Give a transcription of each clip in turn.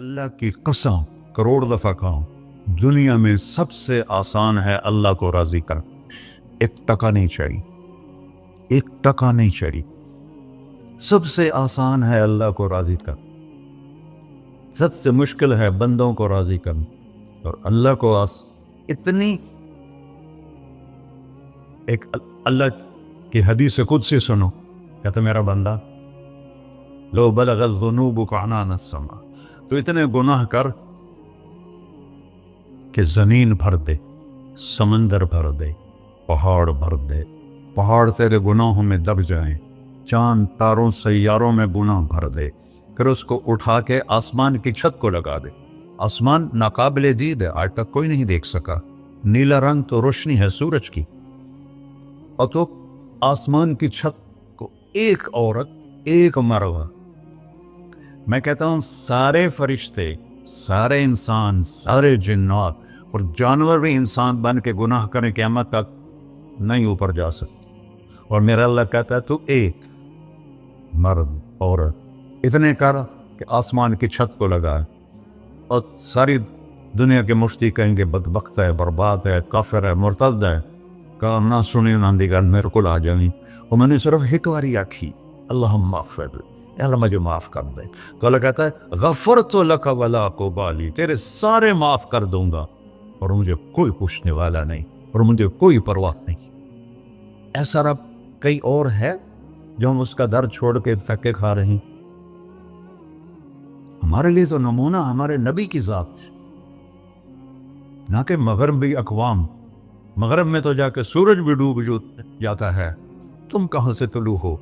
اللہ کی قسم کروڑ دفعہ کہوں، دنیا میں سب سے آسان ہے اللہ کو راضی کر. ایک ٹکا نہیں چاہیے، ایک ٹکا نہیں چاہیے. سب سے آسان ہے اللہ کو راضی کر، سب سے مشکل ہے بندوں کو راضی کرنا. اور اللہ کو اتنی ایک اللہ کی حدیث قدسی سنو، کہتا میرا بندہ لو بلغ الذنوب عنان السماء، تو اتنے گناہ کر کہ زمین بھر دے، سمندر بھر دے، پہاڑ بھر دے، پہاڑ تیرے گناہوں میں دب جائیں، چاند تاروں سیاروں میں گناہ بھر دے، پھر اس کو اٹھا کے آسمان کی چھت کو لگا دے. آسمان ناقابل دید ہے، آج تک کوئی نہیں دیکھ سکا. نیلا رنگ تو روشنی ہے سورج کی، اور تو آسمان کی چھت کو ایک عورت، ایک مرد، میں کہتا ہوں سارے فرشتے، سارے انسان، سارے جنات اور جانور بھی انسان بن کے گناہ کریں قیامت تک نہیں اوپر جا سکتے. اور میرا اللہ کہتا ہے تو ایک مرد عورت اتنے کر کہ آسمان کی چھت کو لگائے، اور ساری دنیا کے مفتی کہیں گے بدبخت ہے، برباد ہے، کافر ہے، مرتد ہے. کہا نہ سنی نہ دیگر میرے کو آ جائیں. اور میں نے صرف ایک باری آکھی اللہم اغفر، اللہ مجھے معاف کر دے. تو اللہ کہتا ہے غفرت لک ولا ابالی، تیرے سارے معاف کر دوں گا اور مجھے کوئی پوچھنے والا نہیں اور مجھے کوئی پرواہ نہیں. ایسا رب کئی اور ہے جو ہم اس کا در چھوڑ کے پھکے کھا رہے ہیں. ہمارے لیے تو نمونہ ہمارے نبی کی ذات، نہ کہ مغربی اقوام. مغرب میں تو جا کے سورج بھی ڈوب جاتا ہے، تم کہاں سے طلوع ہو؟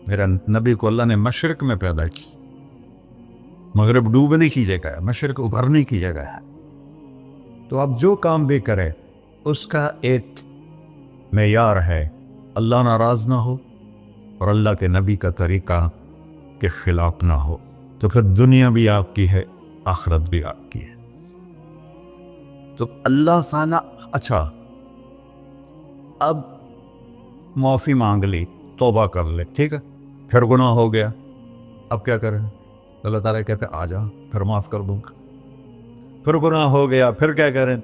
میرا نبی کو اللہ نے مشرق میں پیدا کی. مغرب ڈوبنے کی جگہ ہے، مشرق ابھرنے کی جگہ ہے. تو اب جو کام بھی کرے اس کا ایک معیار ہے، اللہ ناراض نہ ہو اور اللہ کے نبی کا طریقہ کے خلاف نہ ہو. تو پھر دنیا بھی آپ کی ہے، آخرت بھی آپ کی ہے. تو اللہ سانا اچھا، اب معافی مانگ لی، توبہ کر لے، ٹھیک ہے، پھر گناہ ہو گیا، اب کیا کریں؟ اللہ تعالیٰ کہتے آ جا پھر معاف کر دوں گا. پھر گناہ ہو گیا، پھر کیا کریں؟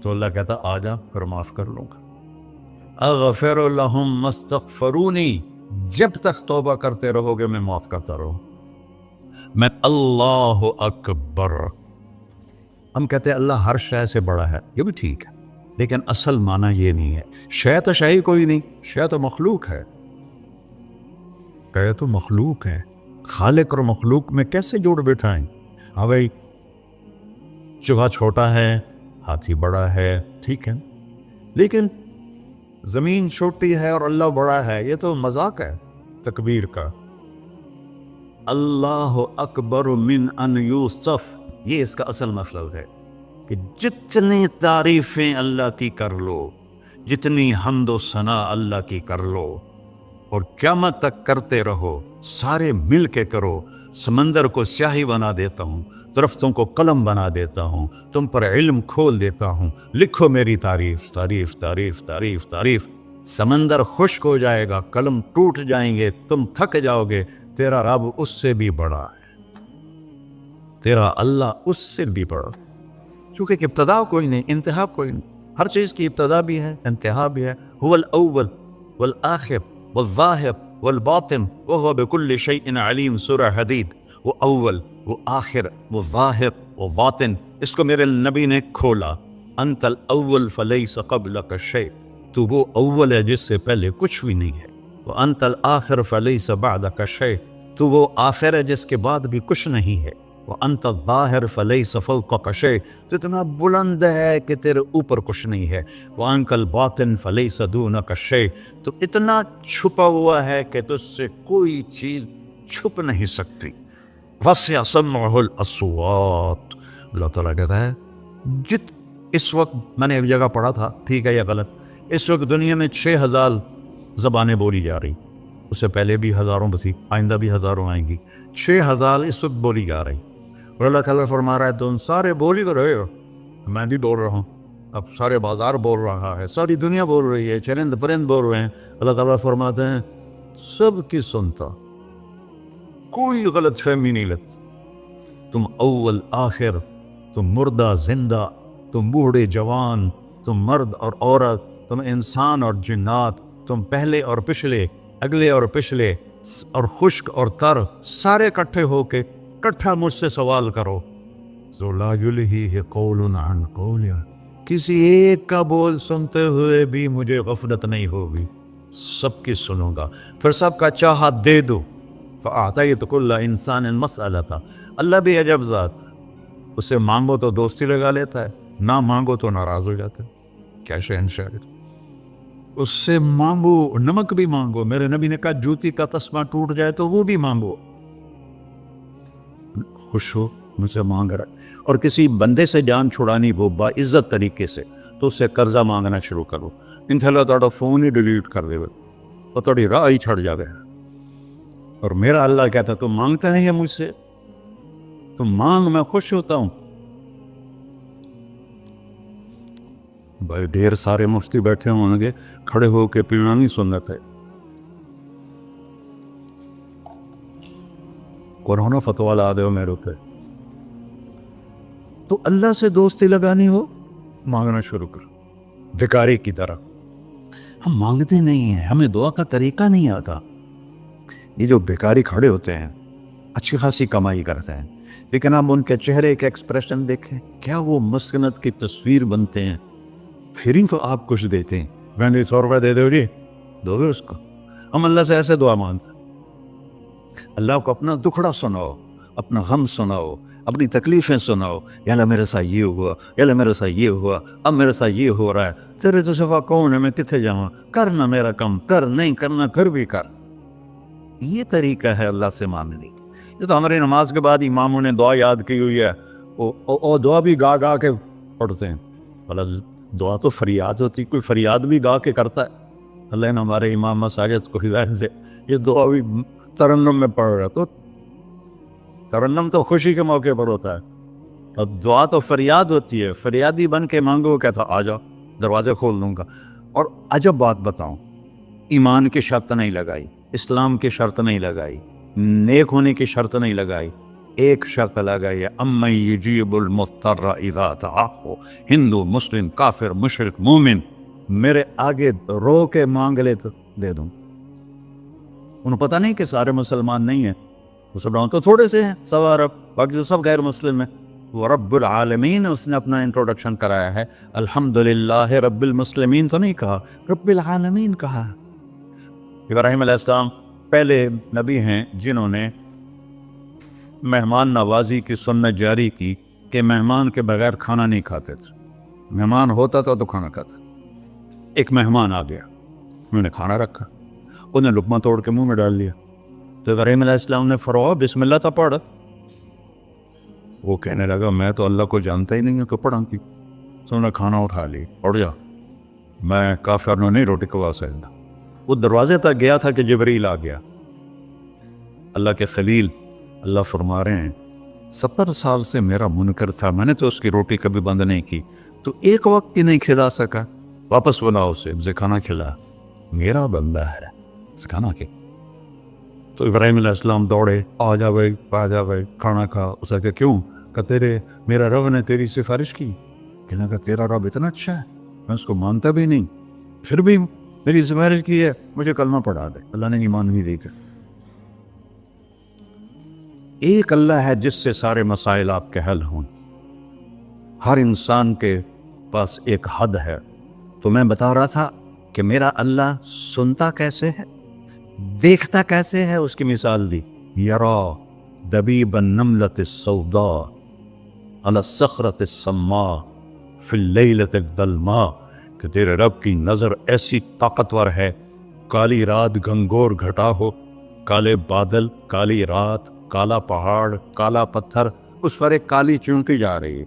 تو اللہ کہتا آ جا پھر معاف کر لوں گا. اغفر لہم مستغفرونی، جب تک توبہ کرتے رہو گے میں معاف کرتا رہوں. میں اللہ اکبر. ہم کہتے ہیں اللہ ہر شے سے بڑا ہے، یہ بھی ٹھیک ہے، لیکن اصل معنی یہ نہیں ہے. شے تو شے ہی کوئی نہیں، شے تو مخلوق ہے. کہ تو مخلوق ہے، خالق اور مخلوق میں کیسے جوڑ بٹھائیں؟ ہاں بھائی، چوہا چھوٹا ہے، ہاتھی بڑا ہے، ٹھیک ہے، لیکن زمین چھوٹی ہے اور اللہ بڑا ہے، یہ تو مذاق ہے تکبیر کا. اللہ اکبر من ان یوسف، یہ اس کا اصل مطلب ہے کہ جتنی تعریفیں اللہ کی کر لو، جتنی حمد و ثنا اللہ کی کر لو، اور قیامت تک کرتے رہو، سارے مل کے کرو. سمندر کو سیاہی بنا دیتا ہوں، درختوں کو قلم بنا دیتا ہوں، تم پر علم کھول دیتا ہوں، لکھو میری تعریف، تعریف تعریف تعریف تعریف. سمندر خشک ہو جائے گا، قلم ٹوٹ جائیں گے، تم تھک جاؤ گے. تیرا رب اس سے بھی بڑا ہے، تیرا اللہ اس سے بھی بڑا. چونکہ ابتدا کوئی نہیں، انتہا کوئی نہیں. ہر چیز کی ابتدا بھی ہے، انتہا بھی ہے. هو الاول والآخر والظاہر والباطن وهو بكل شيء علیم، سورہ حدید. وہ اول، وہ آخر، وہ ظاہر، وہ باطن. اس کو میرے نبی نے کھولا. انت الاول فلیس قبلک شیء، تو وہ اول ہے جس سے پہلے کچھ بھی نہیں ہے. وانت الآخر فلیس بعدک شیء، تو وہ آخر ہے جس کے بعد بھی کچھ نہیں ہے. وانت الظاہر فلیس فوقک شیء، تو اتنا بلند ہے کہ تیرے اوپر کچھ نہیں ہے. وانت الباطن فلیس دونک شیء، تو اتنا چھپا ہوا ہے کہ تجھ سے کوئی چیز چھپ نہیں سکتی. وسع سمعہ الاصوات، اللہ تعالیٰ کہتا ہے اس وقت میں نے ایک جگہ پڑھا تھا، ٹھیک ہے یا غلط، اس وقت دنیا میں 6000 زبانیں بولی جا رہی. اس سے پہلے بھی ہزاروں بسی، آئندہ بھی ہزاروں آئیں گی. 6000 اس وقت بولی جا رہی. اور اللہ تعالیٰ فرما رہا ہے تم سارے بولی تو رہے ہو، میں بھی بول رہا ہوں. اب سارے بازار بول رہا ہے، ساری دنیا بول رہی ہے، چرند پرند بول رہے ہیں. اللہ تعالیٰ فرماتے ہیں سب کی سنتا، کوئی غلط فہمی نہیں لگتی. تم اول آخر، تم مردہ زندہ، تم بوڑھے جوان، تم مرد اور عورت، تم انسان اور جنات، تم پہلے اور پچھلے، اگلے اور پچھلے، اور خشک اور تر، سارے اکٹھے ہو کے اکٹھا مجھ سے سوال کرو. ذو لا یلہیہ قول عن قول، کسی ایک کا بول سنتے ہوئے بھی مجھے غفلت نہیں ہوگی، سب کی سنوں گا، پھر سب کا چاہا دے دو. فَأَعْطَيْتُ كُلَّ إِنسَانٍ مَسْأَلَتَهُ. اللہ بھی عجب ذات، اس سے مانگو تو دوستی لگا لیتا ہے، نہ مانگو تو ناراض ہو جاتا ہے. کیا شہنشاہ، اس سے مانگو، نمک بھی مانگو. میرے نبی نے کہا جوتی کا تسمہ ٹوٹ جائے تو وہ بھی مانگو. خوش ہو مجھ سے مانگ رہا ہے. اور کسی بندے سے جان چھڑانی ہو باعزت طریقے سے تو اس سے قرضہ مانگنا شروع کرو. انشاءاللہ تھوڑا فون ہی ڈیلیٹ کر دے اور تھوڑی راہ ہی چھڑ جاوے. اور میرا اللہ کہتا تم مانگتا نہیں ہے مجھ سے، تم مانگ، میں خوش ہوتا ہوں. بھائی ڈھیر سارے مفتی بیٹھے ہوں گے، کھڑے ہو کے پینا نہیں سنت ہے. قرآن و فتویٰ لا دے ہو میرے ہوتے. تو اللہ سے دوستی لگانی ہو مانگنا شروع کرو بھکاری کی طرح. ہم مانگتے نہیں ہیں، ہمیں دعا کا طریقہ نہیں آتا. یہ جو بھکاری کھڑے ہوتے ہیں اچھی خاصی کمائی کرتے ہیں، لیکن آپ ان کے چہرے کے ایکسپریشن دیکھیں، کیا وہ مسکنت کی تصویر بنتے ہیں. پھر ہی تو آپ کچھ دیتے ہیں. میں نے 100 روپے دے دو جی، دو گے اس کو. ہم اللہ سے ایسے دعا مانگتے ہیں. اللہ کو اپنا دکھڑا سناؤ، اپنا غم سناؤ، اپنی تکلیفیں سناؤ. یا اللہ میرے ساتھ یہ ہوا، یا اللہ میرے ساتھ یہ ہوا، اب میرے ساتھ یہ ہو رہا ہے. تیرے تو صفا کون ہے، میں کتنے جاؤں، کرنا میرا کم، کر نہیں کرنا پھر بھی کر. یہ طریقہ ہے اللہ سے مانگنے. یہ تو ہماری نماز کے بعد اماموں نے دعا یاد کی ہوئی ہے، وہ دعا بھی گا گا کے پڑھتے ہیں. دعا تو فریاد ہوتی، کوئی فریاد بھی گا کے کرتا ہے. اللہ نے ہمارے امام مساجد کو ہدایت دے. یہ دعا بھی ترنم میں پڑھ رہا، تو ترنم تو خوشی کے موقع پر ہوتا ہے، اور دعا تو فریاد ہوتی ہے. فریادی بن کے مانگو، کہتا آ جاؤ دروازے کھول دوں گا. اور عجب بات بتاؤں، ایمان کی شرط نہیں لگائی، اسلام کی شرط نہیں لگائی، نیک ہونے کی شرط نہیں لگائی. ایک شرط لگائی ہے، امن یجیب المضطر اذا دعاہ. ہندو، مسلم، کافر، مشرک، مومن میرے آگے رو کے مانگ لے تو دے دوں. انہوں پتہ نہیں کہ سارے مسلمان نہیں ہیں، مسلمان تو تھوڑے سے ہیں، 100 ارب، باقی تو سب غیر مسلم ہیں. وہ رب العالمین اس نے اپنا انٹروڈکشن کرایا ہے. الحمدللہ رب المسلمین تو نہیں کہا، رب العالمین کہا. ابراہیم علیہ السلام پہلے نبی ہیں جنہوں نے مہمان نوازی کی سنت جاری کی کہ مہمان کے بغیر کھانا نہیں کھاتے تھے. مہمان ہوتا تھا تو کھانا کھاتے. ایک مہمان آ گیا، انہوں نے کھانا رکھا، انہیں لقمہ توڑ کے منہ میں ڈال لیا. تو ابراہیم علیہ السلام نے فرمایا بسم اللہ تھا پڑھ. وہ کہنے لگا میں تو اللہ کو جانتا ہی نہیں ہوں کہ پڑھا کی. تو انہوں نے کھانا اٹھا لی، اڑ جا، میں کافر نے نہیں روٹی کھوا سکتا. وہ دروازے تک گیا تھا کہ جبریل آ گیا، اللہ کے خلیل. اللہ فرما رہے ہیں 70 سال سے میرا منکر تھا، میں نے تو اس کی روٹی کبھی بند نہیں کی، تو ایک وقت ہی نہیں کھلا سکا. واپس بلاؤ اسے کھانا کھلا، میرا بندہ ہے، کھانا کے. تو ابراہیم علیہ السلام دوڑے، آ جا بھائی، آ جا بھائی، کھانا کھا. اسے کہ کیوں؟ کہ میرا رب نے تیری سفارش کی. کہنا کہ تیرا رب اتنا اچھا ہے، میں اس کو مانتا بھی نہیں، پھر بھی میری سفارش کی ہے، مجھے کلمہ پڑھا دے. اللہ نے ایمان بھی دے کر. ایک اللہ ہے جس سے سارے مسائل آپ کے حل ہوں. ہر انسان کے پاس ایک حد ہے. تو میں بتا رہا تھا کہ میرا اللہ سنتا کیسے ہے، دیکھتا کیسے ہے. اس کی مثال دی، یرا دبیب النملۃ السوداء علی الصخرۃ السماء فی اللیلۃ الظلماء. کہ تیرے رب کی نظر ایسی طاقتور ہے، کالی رات گھنگور گھٹا ہو، کالے بادل، کالی رات، کالا پہاڑ، کالا پتھر، اس پر ایک کالی چونٹی جا رہی ہے،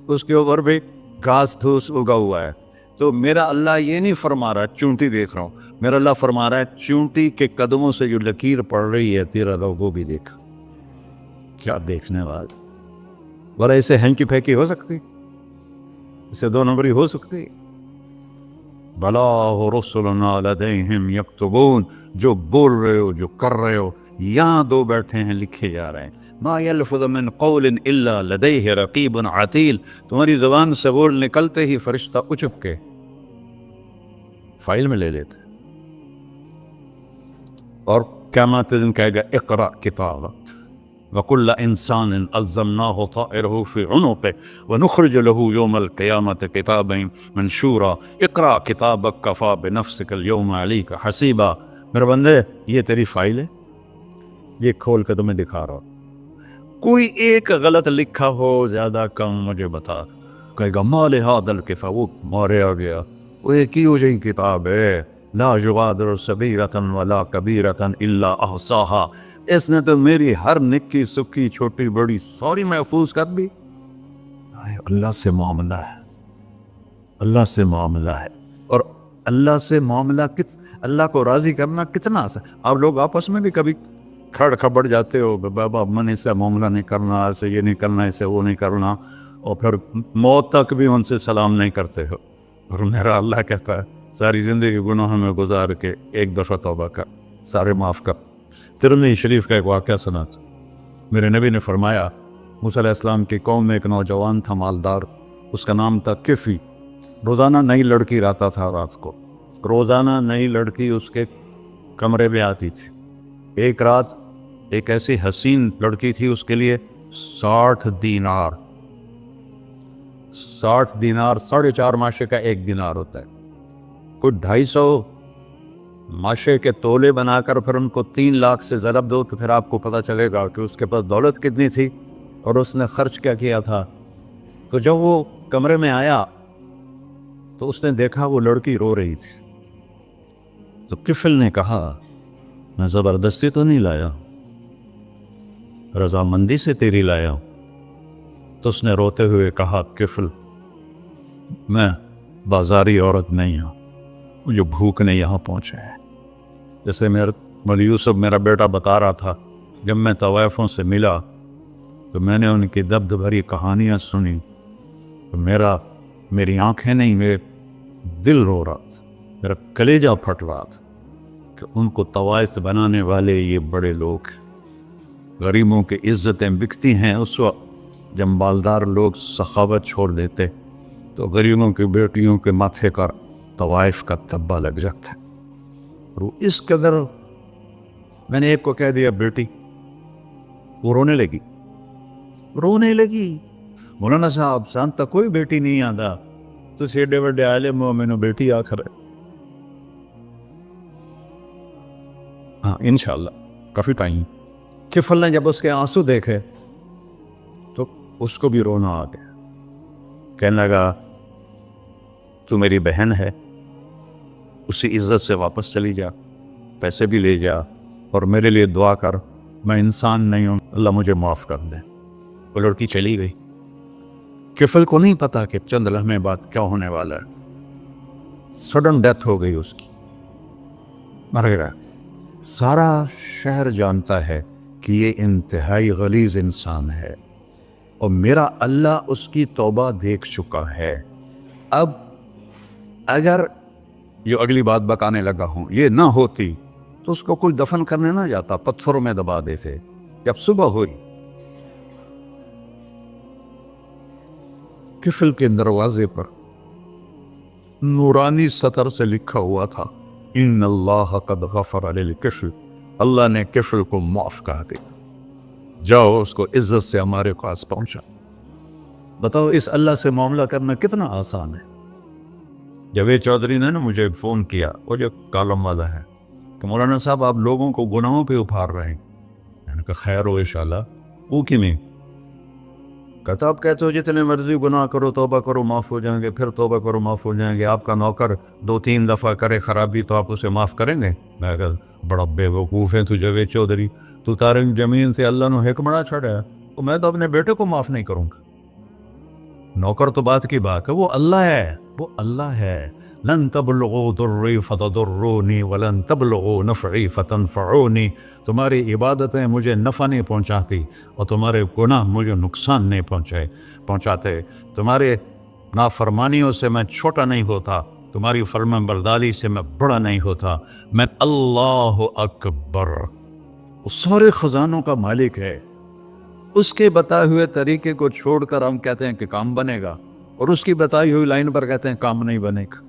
اس کے اوپر بھی گھاس دھوس اگا ہوا ہے. تو میرا اللہ یہ نہیں فرما رہا چونٹی دیکھ رہا ہوں، میرا اللہ فرما رہا ہے چونٹی کے قدموں سے جو لکیر پڑ رہی ہے تیرا رب وہ بھی دیکھا. کیا دیکھنے والا. بڑا اسے ہینکی پھینکی ہو سکتی، اسے 2 نمبری ہو سکتی. بلا رسلنا لدیہم یکتبون. جو بول رہے ہو، جو کر رہے ہو، یہاں 2 بیٹھے ہیں، لکھے جا رہے ہیں. ما یلفظ من قول الا لدیہ رقیب عتیل، تمہاری زبان سے بول نکلتے ہی فرشتہ اچک کے فائل میں لے لیتے، اور قیامت دن کہے گا اقرأ کتابک وکل انسان الزمناہ طائرہ فی عنقہ ونخرج لہ یوم القیامت کتابا منشورا اقرأ کتابک کفی بنفسک اليوم علیک حسیبا۔ میرے بندے یہ تیری فائل ہے، یہ کھول کے تمہیں دکھا رہا ہوں، کوئی ایک غلط لکھا ہو زیادہ کم مجھے بتا۔ کہے گا ما لہذا الکتاب، وہ مارے آ گیا، وہ ایک ہی ہو جائیں کتاب ہے، لا یغادر صغیرۃ ولا کبیرۃ الا احصاها، اس نے تو میری ہر نکی سکی چھوٹی بڑی ساری محفوظ کر دی۔ اللہ سے معاملہ ہے، اللہ سے معاملہ ہے، اور اللہ سے معاملہ اللہ کو راضی کرنا کتنا آسان۔ آپ لوگ آپس میں بھی کبھی کھڑ کھبڑ جاتے ہو، بابا من اس سے معاملہ نہیں کرنا، ایسے یہ نہیں کرنا، اسے وہ نہیں کرنا، اور پھر موت تک بھی ان سے سلام نہیں کرتے ہو۔ اور میرا اللہ کہتا ہے ساری زندگی گناہوں میں گزار کے ایک دفعہ توبہ کر، سارے معاف کر۔ ترمذی شریف کا ایک واقعہ سنا تھا، میرے نبی نے فرمایا موسیٰ علیہ السلام کی قوم میں ایک نوجوان تھا مالدار، اس کا نام تھا کفی، روزانہ نئی لڑکی لاتا تھا، رات کو روزانہ نئی لڑکی اس کے کمرے میں آتی تھی۔ ایک رات ایک ایسی حسین لڑکی تھی، اس کے لیے 60 دینار 4.5 ماشے کا ایک دینار ہوتا ہے، کوئی 250 ماشے کے تولے بنا کر پھر ان کو 3 لاکھ سے ضرب دو تو پھر آپ کو پتہ چلے گا کہ اس کے پاس دولت کتنی تھی اور اس نے خرچ کیا کیا تھا۔ تو جب وہ کمرے میں آیا تو اس نے دیکھا وہ لڑکی رو رہی تھی، تو کفل نے کہا میں زبردستی تو نہیں لایا، رضامندی سے تیری لایا ہوں۔ تو اس نے روتے ہوئے کہا کفل میں بازاری عورت نہیں ہوں، مجھے بھوک نے یہاں پہنچا ہے۔ جیسے مولی یوسف میرا بیٹا بتا رہا تھا، جب میں طوائفوں سے ملا تو میں نے ان کی دبد بھری کہانیاں سنی تو میری آنکھیں نہیں، میرے دل رو رہا تھا، میرا کلیجہ پھٹ رہا تھا کہ ان کو طوائف بنانے والے یہ بڑے لوگ ہیں۔ غریبوں کی عزتیں بکتی ہیں اس وقت جب مالدار لوگ سخاوت چھوڑ دیتے تو غریبوں کی بیٹیوں کے ماتھے کا طوائف کا تبا لگ جاتا ہے۔ اور وہ اس قدر، میں نے ایک کو کہہ دیا بیٹی، وہ رونے لگی، مولانا صاحب سان تک کوئی بیٹی نہیں آتا، تو ایڈے وڈے عالم ہو، مینوں بیٹی آخر ہے۔ ہاں انشاءاللہ کافی ٹائم۔ کفل نے جب اس کے آنسو دیکھے تو اس کو بھی رونا آ گیا، کہنے لگا تو میری بہن ہے، اسی عزت سے واپس چلی جا، پیسے بھی لے جا اور میرے لیے دعا کر، میں انسان نہیں ہوں، اللہ مجھے معاف کر دے۔ وہ لڑکی چلی گئی۔ کفل کو نہیں پتا کہ چند لمحے بعد کیا ہونے والا ہے، سڈن ڈیتھ ہو گئی اس کی، مر گیا۔ سارا شہر جانتا ہے کہ یہ انتہائی غلیظ انسان ہے اور میرا اللہ اس کی توبہ دیکھ چکا ہے۔ اب اگر یہ اگلی بات بتانے لگا ہوں، یہ نہ ہوتی تو اس کو کوئی دفن کرنے نہ جاتا، پتھروں میں دبا دیتے۔ جب صبح ہوئی، کفل کے دروازے پر نورانی سطر سے لکھا ہوا تھا ان اللہ قد غفر للکفل، اللہ نے کفل کو معاف کر دیا، جاؤ اس کو عزت سے ہمارے پاس پہنچا۔ بتاؤ اس اللہ سے معاملہ کرنا کتنا آسان ہے۔ جاوید چودھری نے مجھے فون کیا، وہ جو کالم والا ہے، کہ مولانا صاحب آپ لوگوں کو گناہوں پہ اپھار رہے ہیں۔ میں نے کہا خیر ہو انشاءاللہ، وہ کی میں کہتا آپ کہتے ہو جتنے مرضی گناہ کرو توبہ کرو معاف ہو جائیں گے، پھر توبہ کرو معاف ہو جائیں گے، آپ کا نوکر 2-3 دفعہ کرے خرابی تو آپ اسے معاف کریں گے؟ میں کہا بڑا بے وقوف ہے تو جاوید چودھری، تو تارے زمین سے اللہ نے حکمڑا چھڑا ہے، تو میں تو اپنے بیٹے کو معاف نہیں کروں گا۔ نوکر تو بات کی بات ہے، وہ اللہ ہے، وہ اللہ ہے۔ لن تبلغوا ضری فتضرونی ولن تبلغوا نفعی فتنفعونی، تمہاری عبادتیں مجھے نفع نہیں پہنچاتی اور تمہارے گناہ مجھے نقصان نہیں پہنچاتے، تمہارے نافرمانیوں سے میں چھوٹا نہیں ہوتا، تمہاری فرمان برداری سے میں بڑا نہیں ہوتا، میں اللہ اکبر، وہ سارے خزانوں کا مالک ہے، اس کے بتائے ہوئے طریقے کو چھوڑ کر ہم کہتے ہیں کہ کام بنے گا، اور اس کی بتائی ہوئی لائن پر کہتے ہیں کام نہیں بنے گا۔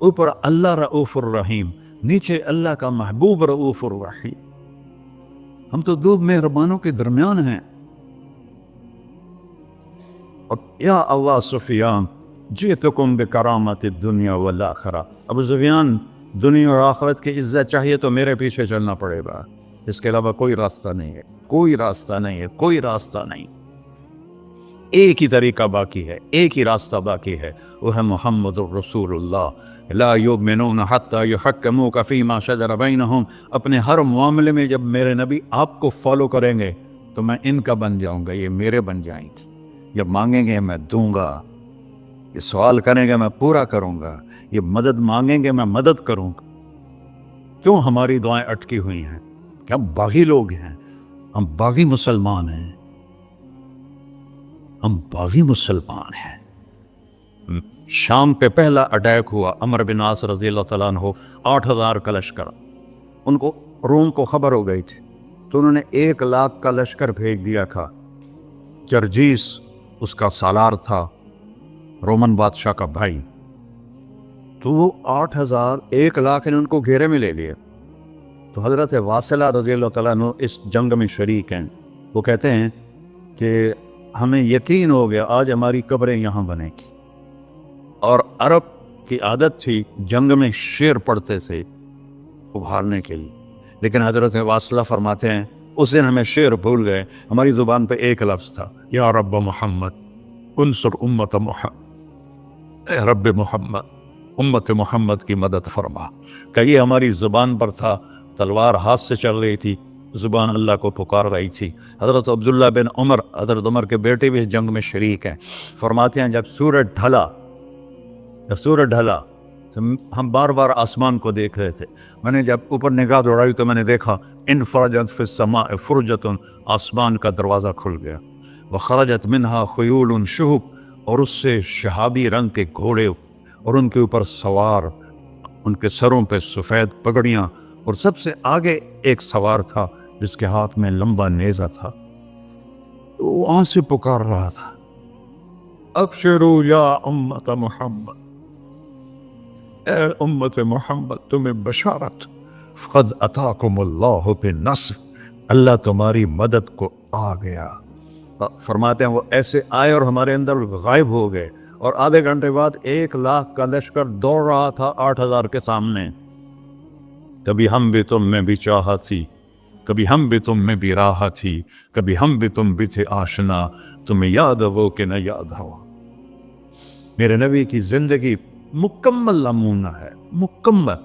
اوپر اللہ رؤوف الرحیم، نیچے اللہ کا محبوب رؤوف الرحیم۔ ہم تو دو مہربانوں کے درمیان ہیں۔ اور یا ابا سفیان جئتکم بکرامت الدنیا والآخرہ، ابو سفیان دنیا اور آخرت کی عزت چاہیے تو میرے پیچھے چلنا پڑے گا، اس کے علاوہ کوئی راستہ نہیں ہے، کوئی راستہ نہیں ہے، کوئی راستہ نہیں۔ ایک ہی طریقہ باقی ہے، ایک ہی راستہ باقی ہے، وہ ہے محمد الرسول اللہ۔ لا یؤمنون حتی یحکموک فیما شجر بینہم، اپنے ہر معاملے میں جب میرے نبی آپ کو فالو کریں گے تو میں ان کا بن جاؤں گا، یہ میرے بن جائیں گے۔ جب مانگیں گے میں دوں گا، یہ سوال کریں گے میں پورا کروں گا، یہ مدد مانگیں گے میں مدد کروں گا۔ کیوں ہماری دعائیں اٹکی ہوئی ہیں؟ کہ ہم باغی لوگ ہیں، ہم باغی مسلمان ہیں، ہم باغی مسلمان ہیں۔ شام پہ پہلا اٹیک ہوا، عمر بن عاص رضی اللہ تعالیٰ عنہ، 8,000 کا لشکر، ان کو روم کو خبر ہو گئی تھی تو انہوں نے 1,00,000 کا لشکر بھیج دیا تھا۔ جرجیس اس کا سالار تھا، رومن بادشاہ کا بھائی، تو وہ 8,000 1,00,000 نے ان کو گھیرے میں لے لیے۔ تو حضرت واصلہ رضی اللہ تعالیٰ عنہ اس جنگ میں شریک ہیں، وہ کہتے ہیں کہ ہمیں یقین ہو گیا آج ہماری قبریں یہاں بنے گی، اور عرب کی عادت تھی جنگ میں شعر پڑھتے تھے ابھارنے کے لیے، لیکن حضرت واصلہ فرماتے ہیں اس دن ہمیں شعر بھول گئے، ہماری زبان پہ ایک لفظ تھا، یا رب محمد انصر امت محمد، اے رب محمد امت محمد کی مدد فرما۔ کہ یہ ہماری زبان پر تھا، تلوار ہاتھ سے چل رہی تھی، زبان اللہ کو پکار رہی تھی۔ حضرت عبداللہ بن عمر، حضرت عمر کے بیٹے بھی اس جنگ میں شریک ہیں، فرماتے ہیں جب سورج ڈھلا تو ہم بار بار آسمان کو دیکھ رہے تھے، میں نے جب اوپر نگاہ دوڑائی تو میں نے دیکھا انفرجت فی السماء فرجۃ، آسمان کا دروازہ کھل گیا، وخرجت منہا خیول شہب، اور اس سے شہابی رنگ کے گھوڑے اور ان کے اوپر سوار، ان کے سروں پہ سفید پگڑیاں، اور سب سے آگے ایک سوار تھا جس کے ہاتھ میں لمبا نیزہ تھا، وہ آن سے پکار رہا تھا، ابشروا یا امت محمد، اے امت محمد تمہیں بشارت، قد اتاکم اللہ بالنصر، اللہ تمہاری مدد کو آ گیا۔ فرماتے ہیں وہ ایسے آئے اور ہمارے اندر غائب ہو گئے، اور آدھے گھنٹے بعد 1,00,000 کا لشکر دوڑ رہا تھا 8,000 کے سامنے۔ کبھی ہم بھی تم میں بھی چاہت تھی، کبھی ہم بھی تم میں بھی راہ تھی، کبھی ہم بھی تم بھی تھے آشنا، تمہیں یاد ہو کہ نہ یاد ہو۔ میرے نبی کی زندگی مکمل نمونہ ہے، مکمل،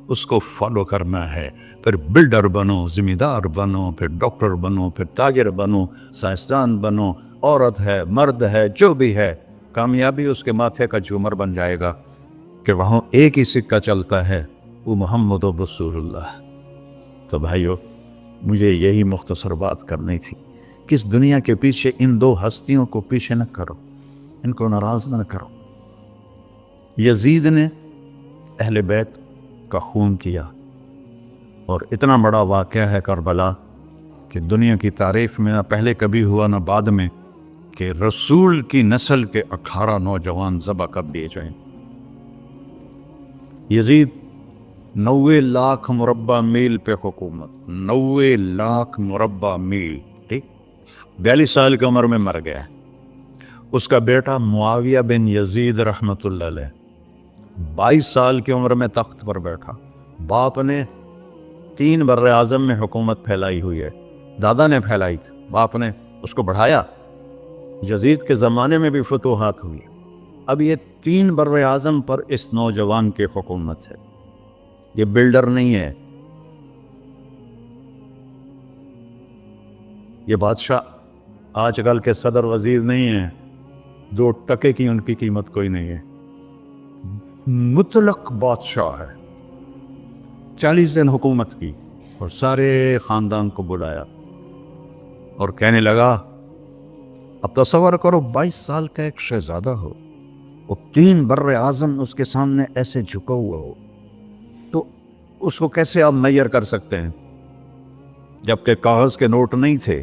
اس کو فالو کرنا ہے، پھر بلڈر بنو، ذمہ دار بنو، پھر ڈاکٹر بنو، پھر تاجر بنو، سائنسدان بنو، عورت ہے مرد ہے جو بھی ہے، کامیابی اس کے ماتھے کا جھومر بن جائے گا کہ وہاں ایک ہی سکہ چلتا ہے، وہ محمد رسول اللہ۔ تو بھائیو، مجھے یہی مختصر بات کرنی تھی کہ اس دنیا کے پیچھے ان دو ہستیوں کو پیچھے نہ کرو، ان کو ناراض نہ کرو۔ یزید نے اہل بیت کا خون کیا، اور اتنا بڑا واقعہ ہے کربلا کہ دنیا کی تعریف میں نہ پہلے کبھی ہوا نہ بعد میں کہ رسول کی نسل کے 18 نوجوان ذبح کر دیے جائیں۔ یزید 90 لاکھ مربع میل پہ حکومت، 90 لاکھ مربع میل، ٹھیک، 42 سال کی عمر میں مر گیا۔ اس کا بیٹا معاویہ بن یزید رحمۃ اللہ علیہ 22 سال کی عمر میں تخت پر بیٹھا۔ باپ نے 3 بر اعظم میں حکومت پھیلائی ہوئی ہے، دادا نے پھیلائی تھی، باپ نے اس کو بڑھایا۔ یزید کے زمانے میں بھی فتوحات ہوئی، اب یہ 3 بر اعظم پر اس نوجوان کی حکومت ہے۔ یہ بلڈر نہیں ہے، یہ بادشاہ آج کل کے صدر وزیر نہیں ہیں، 2 ٹکے کی ان کی قیمت کوئی نہیں ہے، مطلق بادشاہ ہے۔ 40 دن حکومت کی اور سارے خاندان کو بلایا اور کہنے لگا، اب تصور کرو 22 سال کا ایک شہزادہ ہو، وہ 3 بر اعظم اس کے سامنے ایسے جھکا ہوا ہو، تو اس کو کیسے آپ میئر کر سکتے ہیں؟ جبکہ کاغذ کے نوٹ نہیں تھے،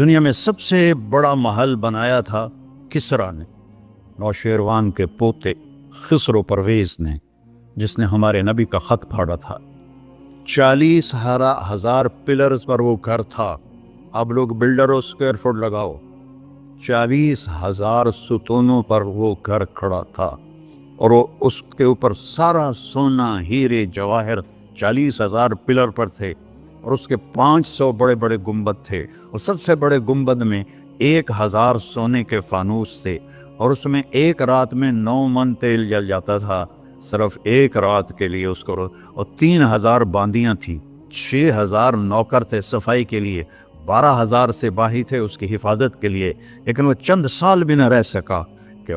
دنیا میں سب سے بڑا محل بنایا تھا کسریٰ نے، نوشیروان کے پوتے خسرو پرویز نے، جس نے ہمارے نبی کا خط پھاڑا تھا۔ 40,000 پلرز پر وہ گھر تھا۔ اب لوگ بلڈروں اسکوائر فٹ لگاؤ، 40,000 ستونوں پر وہ گھر کھڑا تھا، اور وہ اس کے اوپر سارا سونا ہیرے جواہر 40,000 پلر پر تھے، اور اس کے 500 بڑے بڑے گنبد تھے، اور سب سے بڑے گنبد میں 1,000 سونے کے فانوس تھے، اور اس میں ایک رات میں 9 من تیل جل جاتا تھا، صرف ایک رات کے لیے اس کو، اور 3,000 باندیاں تھیں، 6,000 نوکر تھے صفائی کے لیے، 12,000 سپاہی تھے اس کی حفاظت کے لیے، لیکن وہ چند سال بھی نہ رہ سکا کہ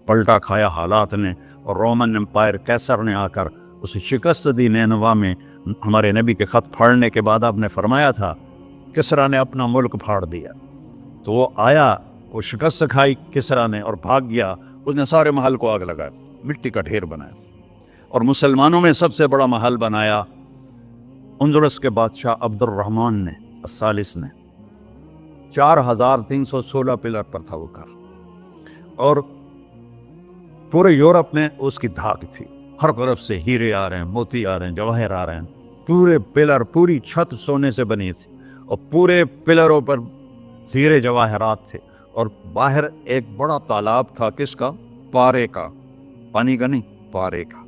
پلٹا کھایا حالات نے، اور رومن امپائر کیسر نے آ کر اسے شکست دی۔ نینوا میں ہمارے نبی کے خط پھاڑنے کے بعد آپ نے فرمایا تھا کسریٰ نے اپنا ملک پھاڑ دیا، تو وہ آیا، وہ شکست کھائی کسریٰ نے اور بھاگ گیا، اس نے سارے محل کو آگ لگایا، مٹی کا ڈھیر بنایا، اور مسلمانوں میں سب سے بڑا محل بنایا اندلس کے بادشاہ عبد الرحمن نے الثالث نے، 4,316 پلر پر تھا وہ گھر، اور پورے یورپ میں اس کی دھاک تھی، ہر طرف سے ہیرے آ رہے ہیں، موتی آ رہے ہیں، جواہر آ رہے ہیں، پورے پلر، پوری چھت سونے سے بنی تھی، اور پورے پلروں پر ہیرے جواہرات تھے، اور باہر ایک بڑا تالاب تھا، کس کا؟ پارے کا، پانی کا نہیں، پارے کا۔